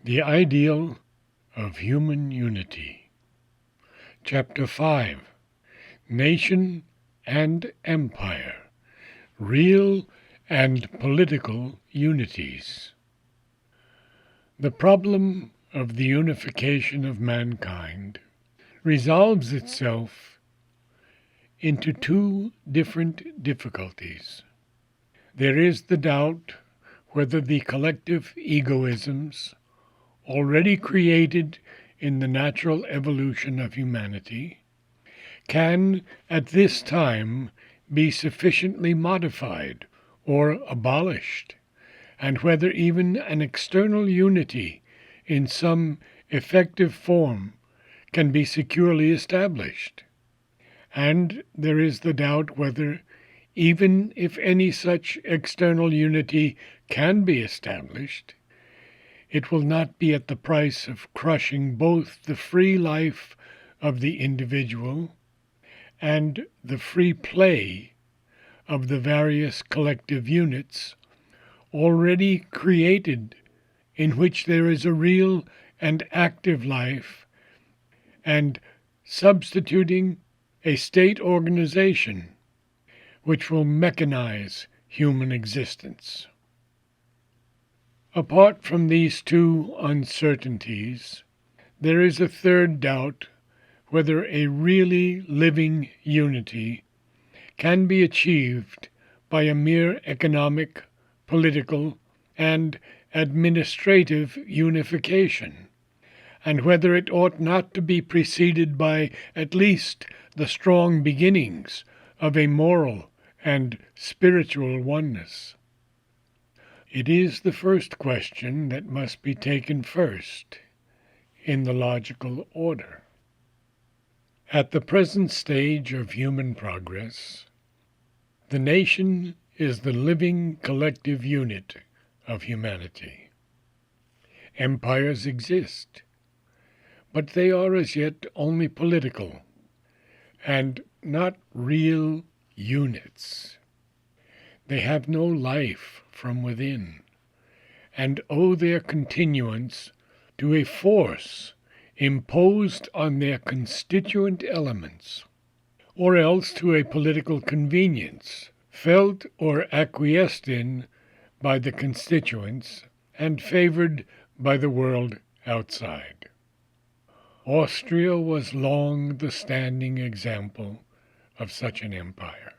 The Ideal of Human Unity. Chapter 5. Nation and Empire. Real and Political Unities. The problem of the unification of mankind resolves itself into two different difficulties. There is the doubt whether the collective egoisms already created in the natural evolution of humanity can at this time be sufficiently modified or abolished, and whether even an external unity in some effective form can be securely established. And there is the doubt whether, even if any such external unity can be established, it will not be at the price of crushing both the free life of the individual and the free play of the various collective units already created, in which there is a real and active life, and substituting a state organization which will mechanize human existence. Apart from these two uncertainties, there is a third doubt whether a really living unity can be achieved by a mere economic, political, and administrative unification, and whether it ought not to be preceded by at least the strong beginnings of a moral and spiritual oneness. It is the first question that must be taken first in the logical order. At the present stage of human progress, the nation is the living collective unit of humanity. Empires exist, but they are as yet only political and not real units. They have no life from within, and owe their continuance to a force imposed on their constituent elements, or else to a political convenience, felt or acquiesced in by the constituents and favored by the world outside. Austria was long the standing example of such an empire.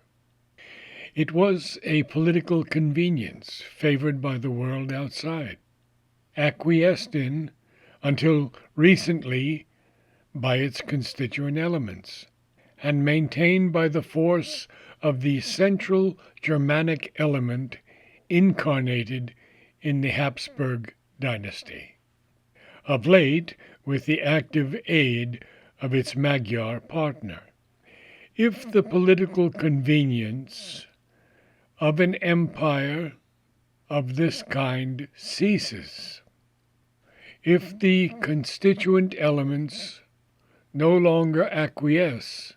It was a political convenience favored by the world outside, acquiesced in until recently by its constituent elements, and maintained by the force of the central Germanic element incarnated in the Habsburg dynasty, of late with the active aid of its Magyar partner. If the political convenience of an empire of this kind ceases, if the constituent elements no longer acquiesce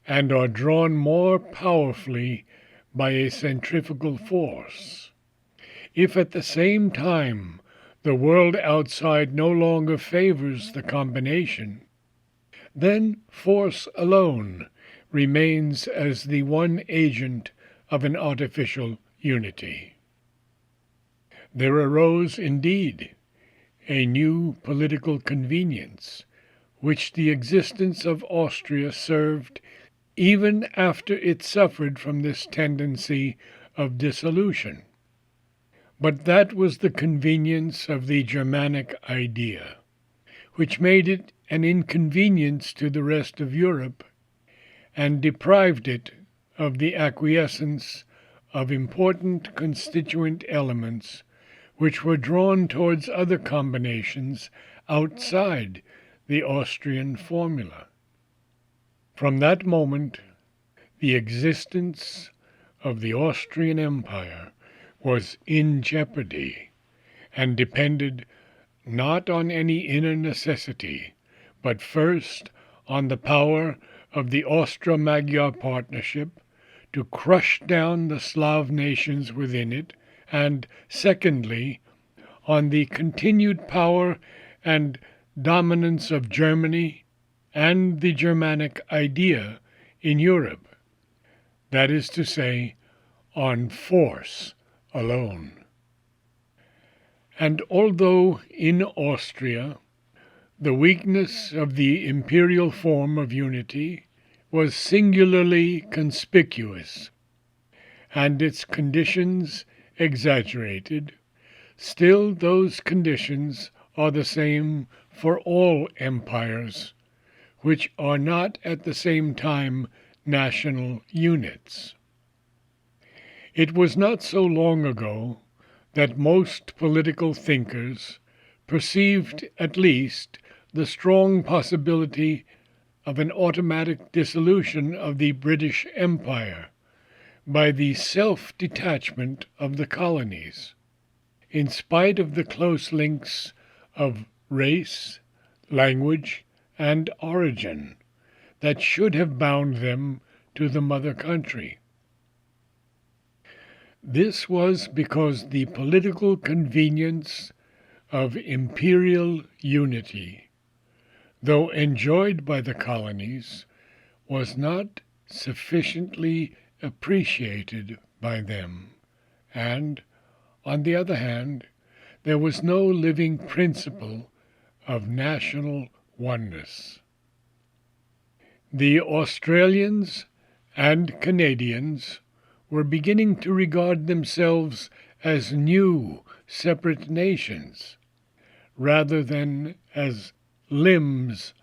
and are drawn more powerfully by a centrifugal force, if at the same time the world outside no longer favors the combination, then force alone remains as the one agent of an artificial unity. There arose, indeed, a new political convenience, which the existence of Austria served even after it suffered from this tendency of dissolution. But that was the convenience of the Germanic idea, which made it an inconvenience to the rest of Europe and deprived it of the acquiescence of important constituent elements which were drawn towards other combinations outside the Austrian formula. From that moment, the existence of the Austrian Empire was in jeopardy and depended not on any inner necessity, but first on the power of the Austro-Magyar partnership to crush down the Slav nations within it, and secondly, on the continued power and dominance of Germany and the Germanic idea in Europe, that is to say, on force alone. And although in Austria the weakness of the imperial form of unity was singularly conspicuous, and its conditions exaggerated, still those conditions are the same for all empires, which are not at the same time national units. It was not so long ago that most political thinkers perceived at least the strong possibility of an automatic dissolution of the British Empire by the self-detachment of the colonies, in spite of the close links of race, language, and origin that should have bound them to the mother country. This was because the political convenience of imperial unity, though enjoyed by the colonies, was not sufficiently appreciated by them, and, on the other hand, there was no living principle of national oneness. The Australians and Canadians were beginning to regard themselves as new, separate nations, rather than as limbs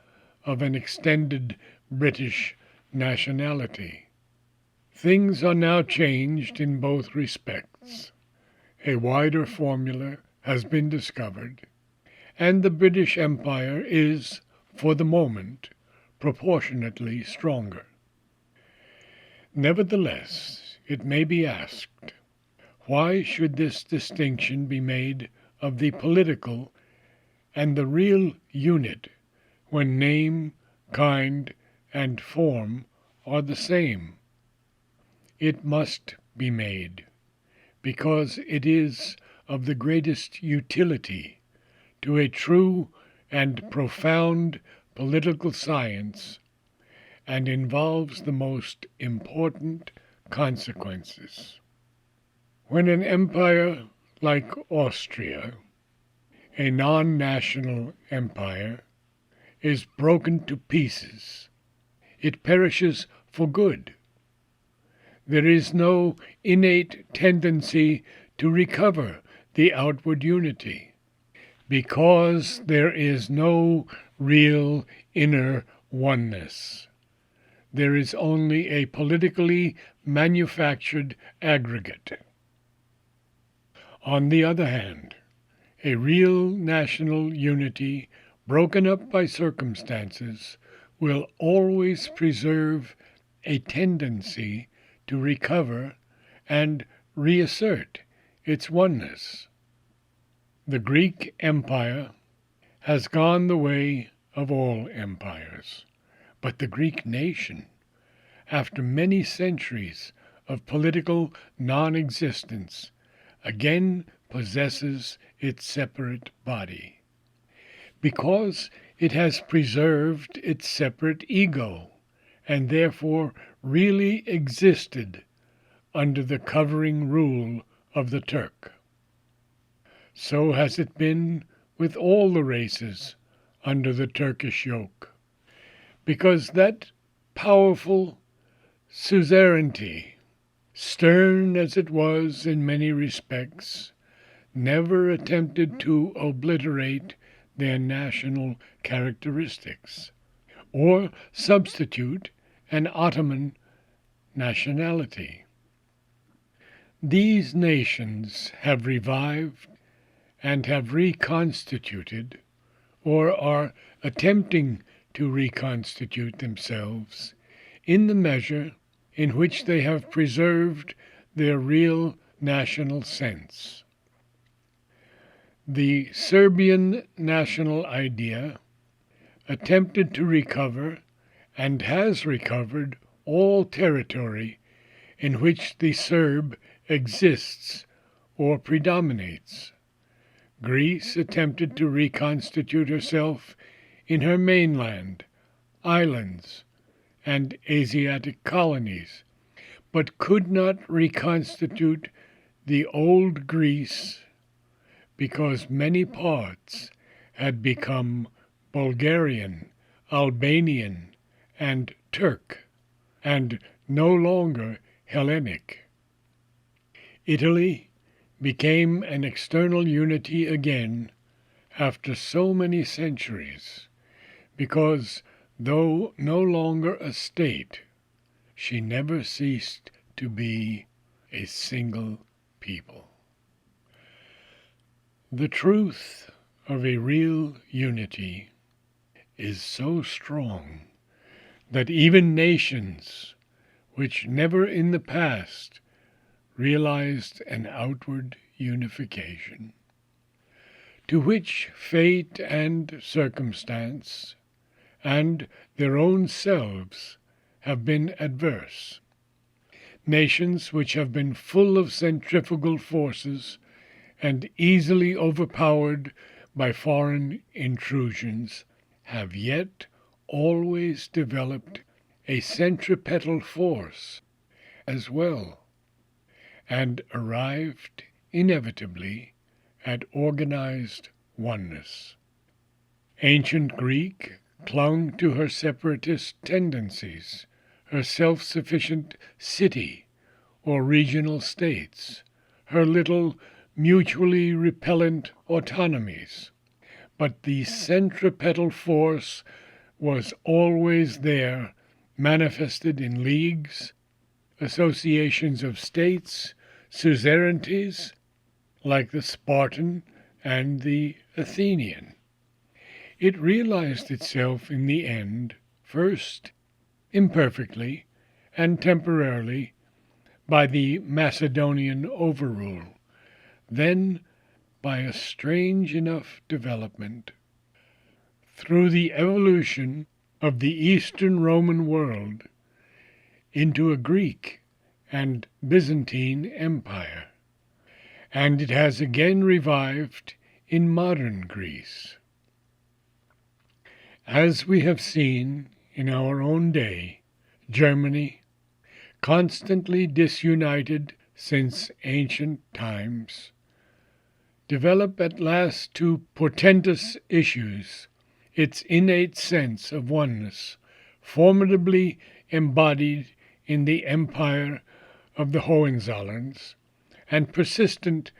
of an extended British nationality. Things are now changed in both respects. A wider formula has been discovered, and the British Empire is, for the moment, proportionately stronger. Nevertheless, it may be asked, why should this distinction be made of the political and the real unit when name, kind, and form are the same? It must be made, because it is of the greatest utility to a true and profound political science, and involves the most important consequences. When an empire like Austria, a non-national empire, is broken to pieces, it perishes for good. There is no innate tendency to recover the outward unity, because there is no real inner oneness. There is only a politically manufactured aggregate. On the other hand, a real national unity broken up by circumstances will always preserve a tendency to recover and reassert its oneness. The Greek Empire has gone the way of all empires, but the Greek nation, after many centuries of political non-existence, again possesses its separate body, because it has preserved its separate ego, and therefore really existed under the covering rule of the Turk. So has it been with all the races under the Turkish yoke, because that powerful suzerainty, stern as it was in many respects, never attempted to obliterate their national characteristics, or substitute an Ottoman nationality. These nations have revived and have reconstituted, or are attempting to reconstitute themselves, in the measure in which they have preserved their real national sense. The Serbian national idea attempted to recover, and has recovered, all territory in which the Serb exists or predominates. Greece attempted to reconstitute herself in her mainland, islands, and Asiatic colonies, but could not reconstitute the old Greece because many parts had become Bulgarian, Albanian, and Turk, and no longer Hellenic. Italy became an external unity again after so many centuries, because though no longer a state, she never ceased to be a single people. The truth of a real unity is so strong that even nations which never in the past realized an outward unification, to which fate and circumstance and their own selves have been adverse, nations which have been full of centrifugal forces and easily overpowered by foreign intrusions, have yet always developed a centripetal force as well, and arrived inevitably at organized oneness. Ancient Greek clung to her separatist tendencies, her self-sufficient city or regional states, her little mutually repellent autonomies, but the centripetal force was always there, manifested in leagues, associations of states, suzerainties, like the Spartan and the Athenian. It realized itself in the end, first imperfectly and temporarily by the Macedonian overrule, then by a strange enough development through the evolution of the Eastern Roman world into a Greek and Byzantine empire, and it has again revived in modern Greece. As we have seen in our own day, Germany, constantly disunited since ancient times, develop at last to portentous issues its innate sense of oneness, formidably embodied in the empire of the Hohenzollerns, and persistent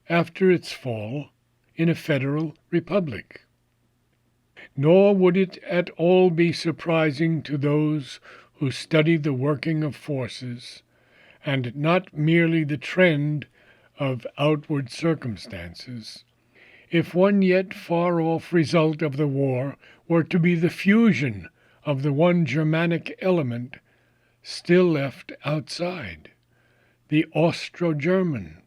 after its fall in a federal republic. Nor would it at all be surprising to those who study the working of forces, and not merely the trend of outward circumstances, if one yet far-off result of the war were to be the fusion of the one Germanic element still left outside, the Austro-German,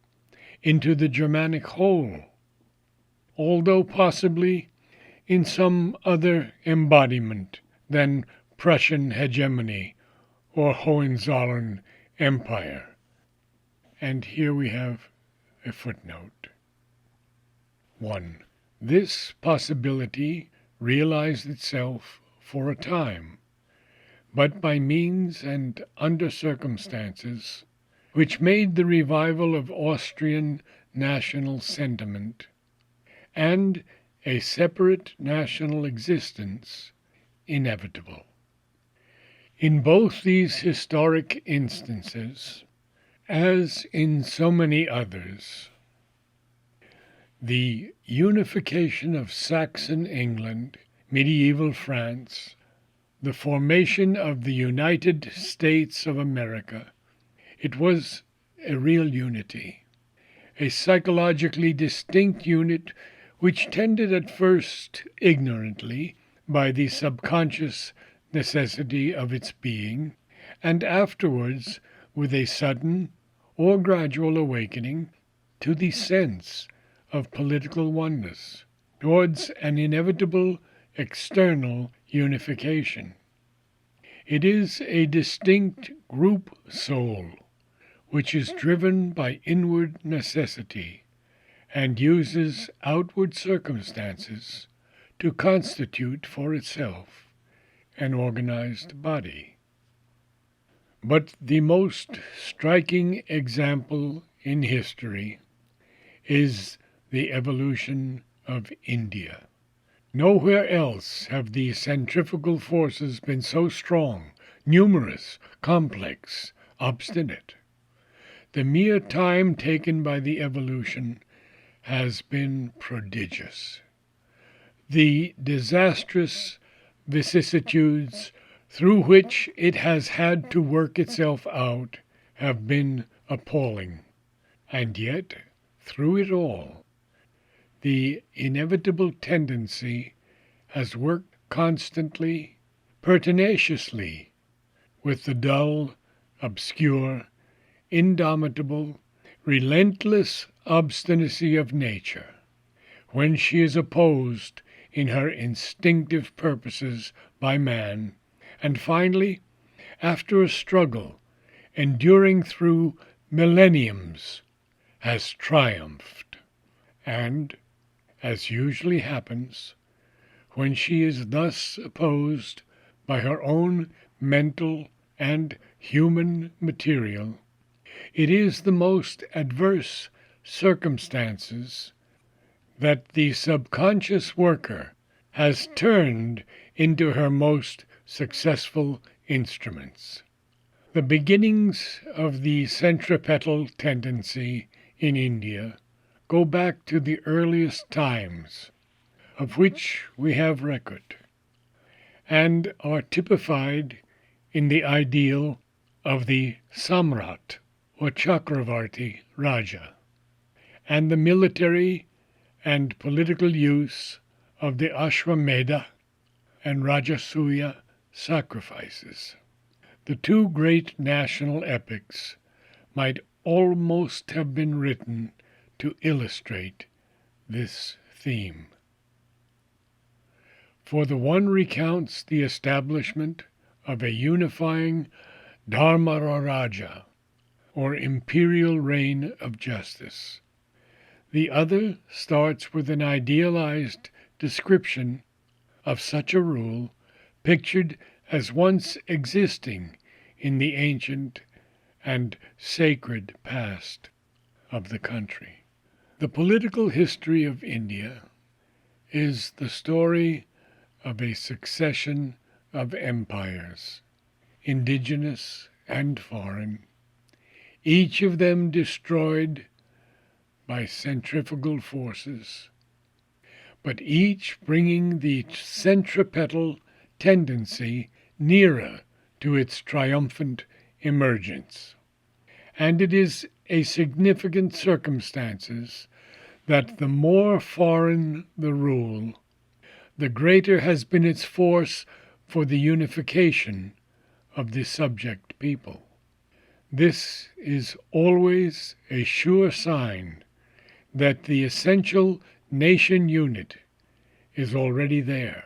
into the Germanic whole, although possibly in some other embodiment than Prussian hegemony or Hohenzollern Empire. And here we have a footnote. 1. This possibility realized itself for a time, but by means and under circumstances which made the revival of Austrian national sentiment and a separate national existence inevitable. In both these historic instances, as in so many others, the unification of Saxon England, medieval France, the formation of the United States of America, it was a real unity, a psychologically distinct unit which tended at first ignorantly, by the subconscious necessity of its being, and afterwards with a sudden or gradual awakening to the sense of political oneness, towards an inevitable external unification. It is a distinct group soul, which is driven by inward necessity, and uses outward circumstances to constitute for itself an organized body. But the most striking example in history is the evolution of India. Nowhere else have the centrifugal forces been so strong, numerous, complex, obstinate. The mere time taken by the evolution has been prodigious. The disastrous vicissitudes through which it has had to work itself out have been appalling. And yet, through it all, the inevitable tendency has worked constantly, pertinaciously, with the dull, obscure, indomitable, relentless obstinacy of nature, when she is opposed in her instinctive purposes by man, and finally, after a struggle enduring through millenniums, has triumphed. And, as usually happens, when she is thus opposed by her own mental and human material, it is the most adverse circumstances that the subconscious worker has turned into her most successful instruments. The beginnings of the centripetal tendency in India go back to the earliest times of which we have record, and are typified in the ideal of the Samrat or Chakravarti Raja, and the military and political use of the Ashwamedha and Rajasuya sacrifices. The two great national epics might almost have been written to illustrate this theme. For the one recounts the establishment of a unifying Dharma-Raja, or imperial reign of justice. The other starts with an idealized description of such a rule, pictured as once existing in the ancient and sacred past of the country. The political history of India is the story of a succession of empires, indigenous and foreign, each of them destroyed by centrifugal forces, but each bringing the centripetal tendency nearer to its triumphant emergence. And it is a significant circumstance that the more foreign the rule, the greater has been its force for the unification of the subject people. This is always a sure sign that the essential nation unit is already there,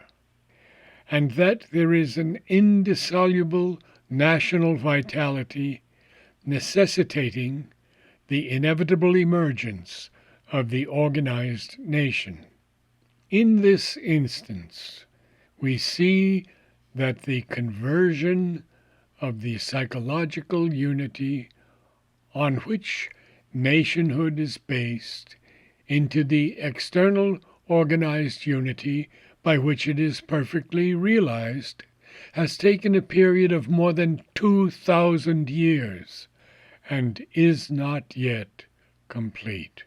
and that there is an indissoluble national vitality necessitating the inevitable emergence of the organized nation. In this instance, we see that the conversion of the psychological unity on which nationhood is based into the external organized unity by which it is perfectly realized has taken a period of more than 2,000 years and is not yet complete.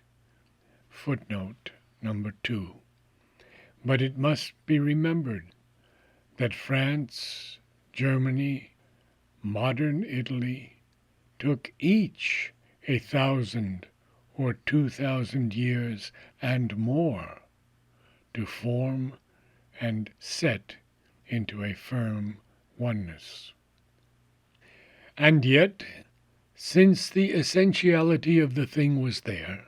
Footnote number 2. But it must be remembered that France, Germany, modern Italy took each 1,000 or 2,000 years and more to form and set into a firm oneness. And yet, since the essentiality of the thing was there,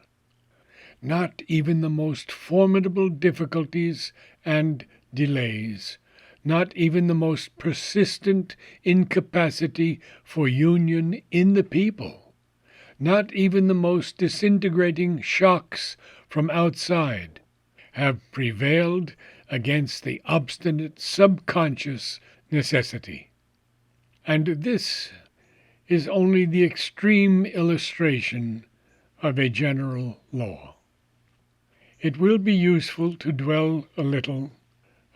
not even the most formidable difficulties and delays, not even the most persistent incapacity for union in the people, not even the most disintegrating shocks from outside have prevailed against the obstinate subconscious necessity. And this is only the extreme illustration of a general law. It will be useful to dwell a little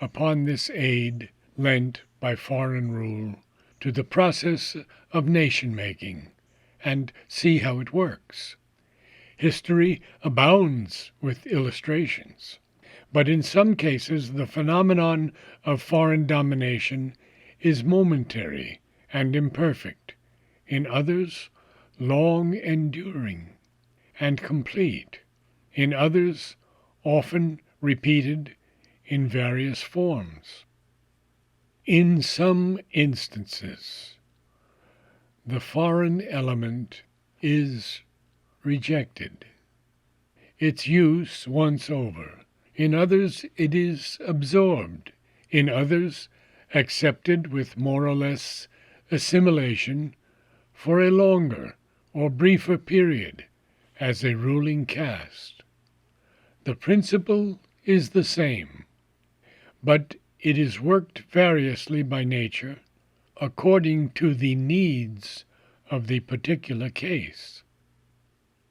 upon this aid lent by foreign rule to the process of nation-making and see how it works. History abounds with illustrations, but in some cases the phenomenon of foreign domination is momentary and imperfect, in others long enduring and complete, in others often repeated in various forms. In some instances, the foreign element is rejected, its use once over. In others it is absorbed, in others accepted with more or less assimilation for a longer or briefer period as a ruling caste. The principle is the same, but it is worked variously by nature according to the needs of the particular case.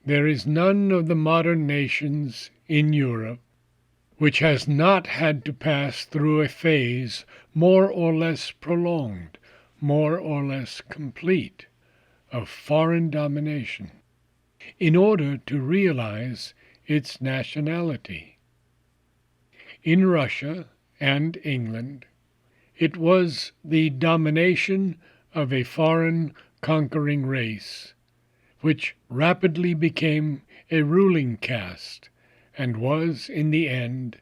There is none of the modern nations in Europe which has not had to pass through a phase more or less prolonged, more or less complete, of foreign domination, in order to realize its nationality. In Russia and England, it was the domination of a foreign conquering race, which rapidly became a ruling caste and was, in the end,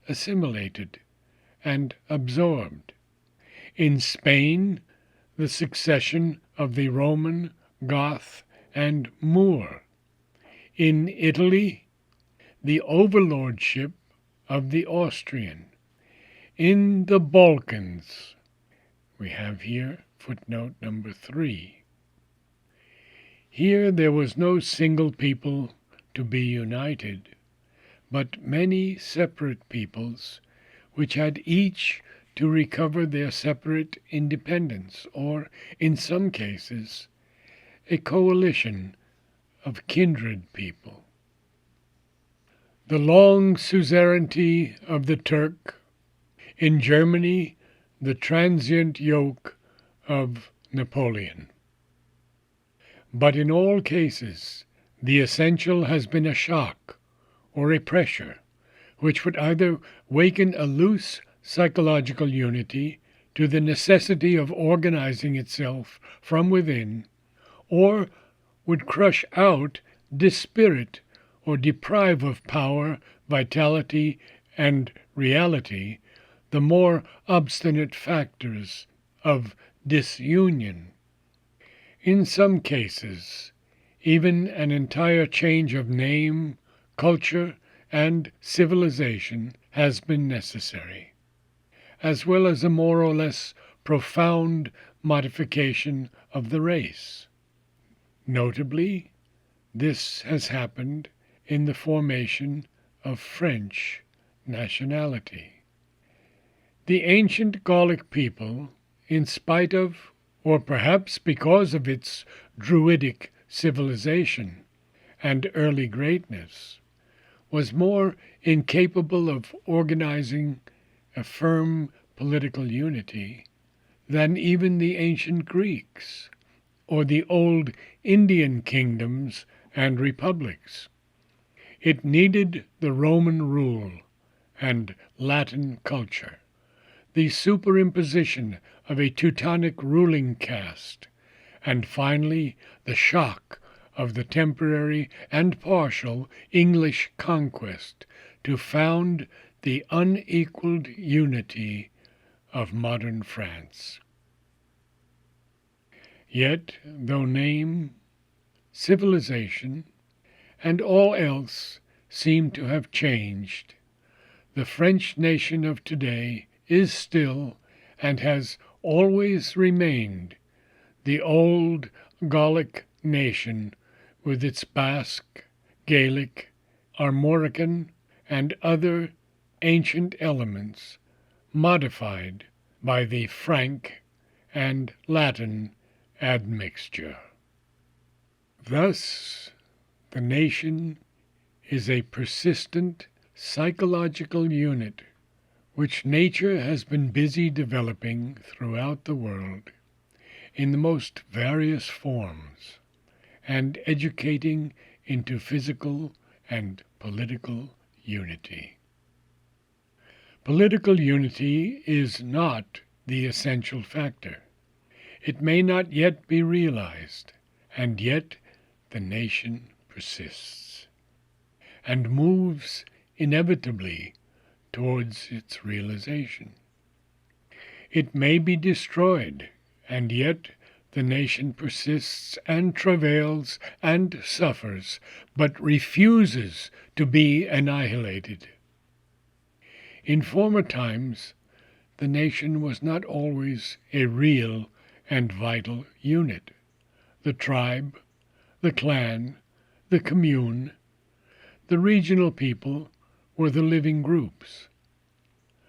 assimilated and absorbed. In Spain, the succession of the Roman, Goth, and Moor. In Italy, the overlordship of the Austrian. In the Balkans, we have here footnote number 3. Here there was no single people to be united, but many separate peoples which had each to recover their separate independence, or, in some cases, a coalition of kindred people. The long suzerainty of the Turk, in Germany the transient yoke of Napoleon. But in all cases the essential has been a shock or a pressure, which would either waken a loose psychological unity to the necessity of organizing itself from within, or would crush out, dispirit, or deprive of power, vitality, and reality the more obstinate factors of disunion. In some cases, even an entire change of name, culture, and civilization has been necessary, as well as a more or less profound modification of the race. Notably, this has happened in the formation of French nationality. The ancient Gallic people, in spite of, or perhaps because of its Druidic civilization and early greatness, was more incapable of organizing a firm political unity than even the ancient Greeks or the old Indian kingdoms and republics. It needed the Roman rule and Latin culture, the superimposition of a Teutonic ruling caste, and finally the shock of the temporary and partial English conquest to found the unequaled unity of modern France. Yet, though name, civilization, and all else seem to have changed, the French nation of today is still, and has always remained, the old Gallic nation with its Basque, Gaelic, Armorican, and other ancient elements modified by the Frank and Latin admixture. Thus, the nation is a persistent psychological unit which nature has been busy developing throughout the world in the most various forms and educating into physical and political unity. Political unity is not the essential factor. It may not yet be realized, and yet the nation persists and moves inevitably towards its realization. It may be destroyed, and yet the nation persists and travails and suffers, but refuses to be annihilated. In former times, the nation was not always a real and vital unit. The tribe, the clan, the commune, the regional people were the living groups.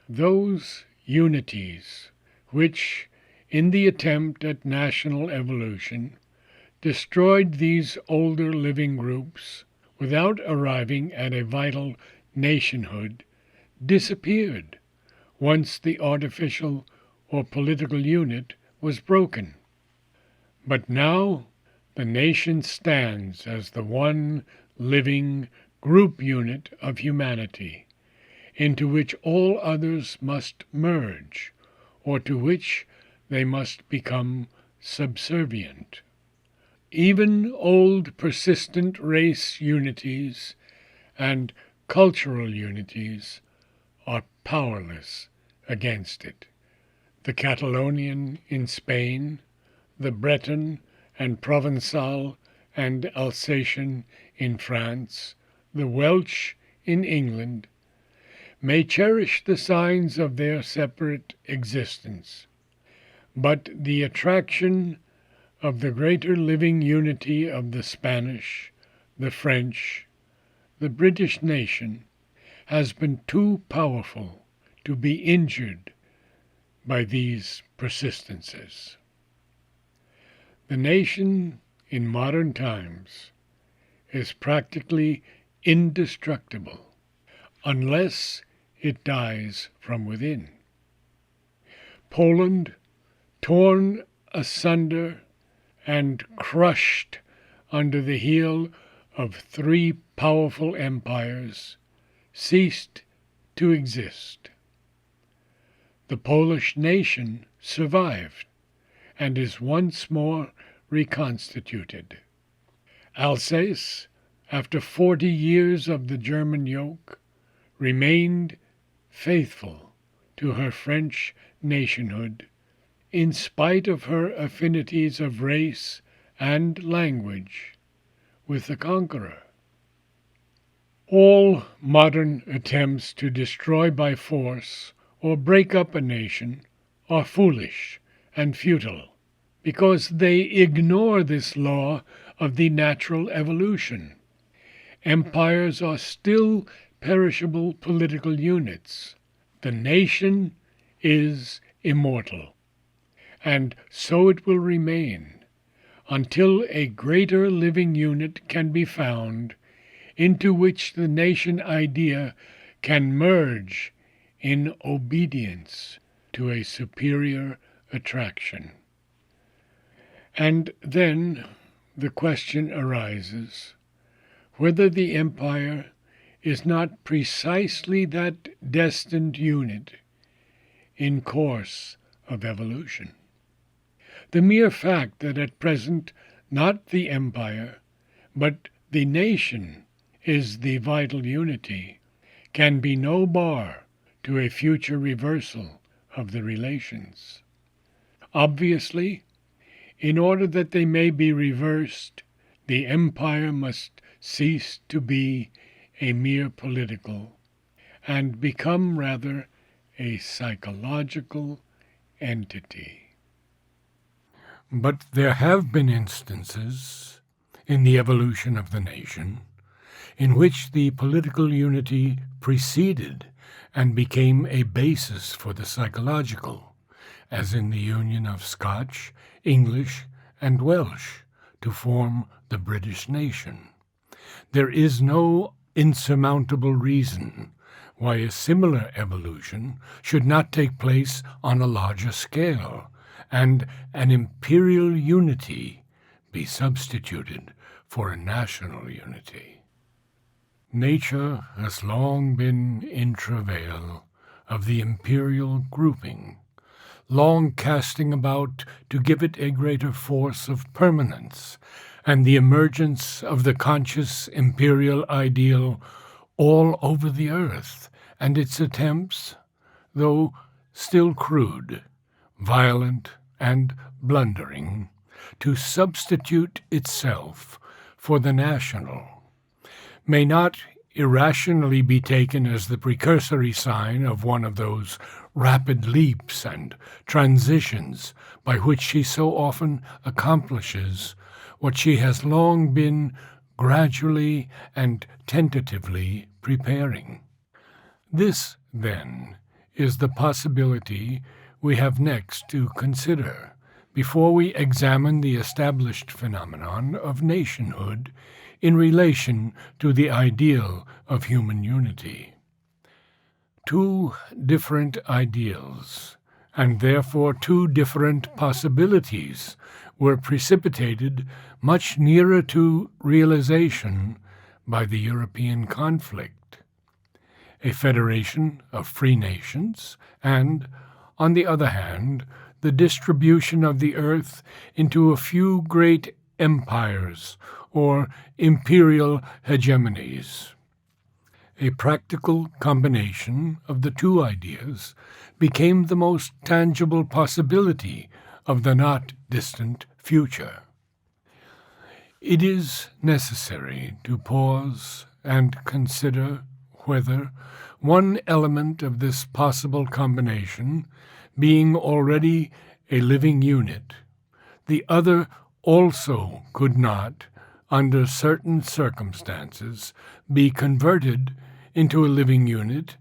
Those unities which, in the attempt at national evolution, destroyed these older living groups without arriving at a vital nationhood, disappeared once the artificial or political unit was broken. But now the nation stands as the one living group unit of humanity, into which all others must merge, or to which they must become subservient. Even old persistent race unities and cultural unities are powerless against it. The Catalonian in Spain, the Breton and Provençal and Alsatian in France, the Welsh in England, may cherish the signs of their separate existence, but the attraction of the greater living unity of the Spanish, the French, the British nation has been too powerful to be injured by these persistences. The nation in modern times is practically indestructible unless it dies from within. Poland, torn asunder and crushed under the heel of three powerful empires, ceased to exist. The Polish nation survived and is once more reconstituted. Alsace, after 40 years of the German yoke, remained faithful to her French nationhood in spite of her affinities of race and language with the conqueror. All modern attempts to destroy by force or break up a nation are foolish and futile because they ignore this law of the natural evolution. Empires are still perishable political units. The nation is immortal, and so it will remain until a greater living unit can be found into which the nation idea can merge in obedience to a superior attraction. And then the question arises whether the empire is not precisely that destined unit in course of evolution. The mere fact that at present not the empire, but the nation is the vital unity can be no bar to a future reversal of the relations. Obviously, in order that they may be reversed, the empire must cease to be a mere political and become rather a psychological entity. But there have been instances in the evolution of the nation in which the political unity preceded and became a basis for the psychological, as in the union of Scotch, English, and Welsh to form the British nation. There is no insurmountable reason why a similar evolution should not take place on a larger scale, and an imperial unity be substituted for a national unity. Nature has long been in travail of the imperial grouping, long casting about to give it a greater force of permanence, and the emergence of the conscious imperial ideal all over the earth, and its attempts, though still crude, violent, and blundering, to substitute itself for the national, may not irrationally be taken as the precursory sign of one of those rapid leaps and transitions by which she so often accomplishes what she has long been gradually and tentatively preparing. This, then, is the possibility we have next to consider before we examine the established phenomenon of nationhood in relation to the ideal of human unity. Two different ideals, and therefore two different possibilities, were precipitated much nearer to realization by the European conflict. A federation of free nations, and, on the other hand, the distribution of the earth into a few great empires or imperial hegemonies. A practical combination of the two ideas became the most tangible possibility of the not-distant future. It is necessary to pause and consider whether one element of this possible combination, being already a living unit, the other also could not, under certain circumstances, be converted into a living unit,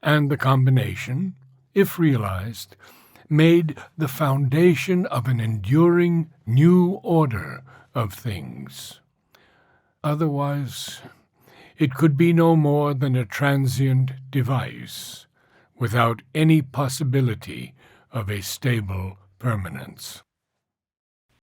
and the combination, if realized, made the foundation of an enduring new order of things. Otherwise, it could be no more than a transient device, without any possibility of a stable permanence.